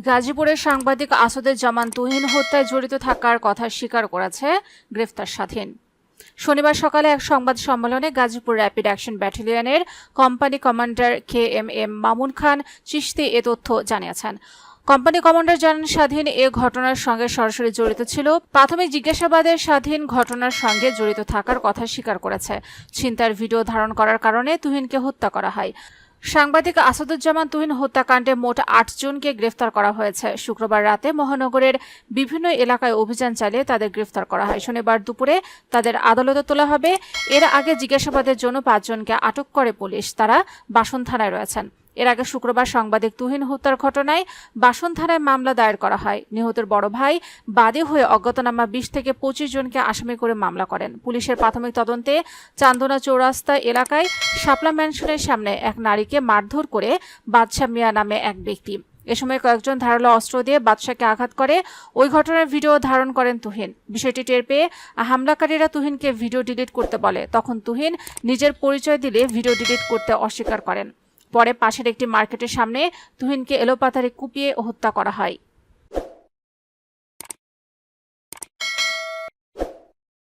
গাজীপুরের সাংবাদিক আসাদুজ্জামান তুহিন হত্যায় জড়িত থাকার কথা স্বীকার করেছে গ্রেফতার স্বাধীন। শনিবার সকালে এক সংবাদ সম্মেলনে গাজীপুর র্যাপিড অ্যাকশন ব্যাটালিয়নের company commander KMM Mamun Khan Chishti এ তথ্য জানিয়েছেন। কোম্পানি কমান্ডার জানান, স্বাধীন এ ঘটনার সঙ্গে সরাসরি জড়িত ছিল। প্রাথমিক জিজ্ঞাসাবাদে স্বাধীন ঘটনার সঙ্গে জড়িত থাকার কথা স্বীকার করেছে। ছিনতাইয়ের ভিডিও ধারণ করার কারণে তুহিনকে হত্যা করা হয়। সাংবাদিক আসাদুজ্জামান তুহিন হত্যাকাণ্ডে মোট ৮ জনকে গ্রেফতার করা হয়েছে। শুক্রবার রাতে মহানগরের বিভিন্ন এলাকায় অভিযান চালিয়ে তাদের গ্রেফতার করা হয়। শনিবার দুপুরে তাদের আদালতে তোলা হবে। এর আগে জিজ্ঞাসাবাদের জন্য ৫ জনকে আটক করে পুলিশ। তারা বাসন থানায় রয়েছেন। এর আগে শুক্রবার সাংবাদিক তুহিন হত্যার ঘটনায় বাসন থানায় মামলা দায়ের করা হয়। নিহতের বড় ভাই বাদী হয়ে অজ্ঞাতনামা ২০ থেকে ২৫ জনকে আসামি করে মামলা করেন। পুলিশের প্রাথমিক তদন্তে চান্দনা চৌরাস্তা এলাকায় শাপলা ম্যানশনের সামনে এক নারীকে মারধর করে বাদশা মিয়া নামে এক ব্যক্তি। এ সময় কয়েকজন ধারালো অস্ত্র দিয়ে বাদশাকে আঘাত করে। ওই ঘটনার ভিডিও ধারণ করেন তুহিন। বিষয়টি টের পেয়ে হামলাকারীরা তুহিনকে ভিডিও ডিলিট করতে বলে। তখন তুহিন নিজের পরিচয় দিলে ভিডিও ডিলিট করতে অস্বীকার করেন। পরে পাশের একটি মার্কেটের সামনে তুহিনকে এলোপাতাড়ি কুপিয়ে হত্যা করা হয়।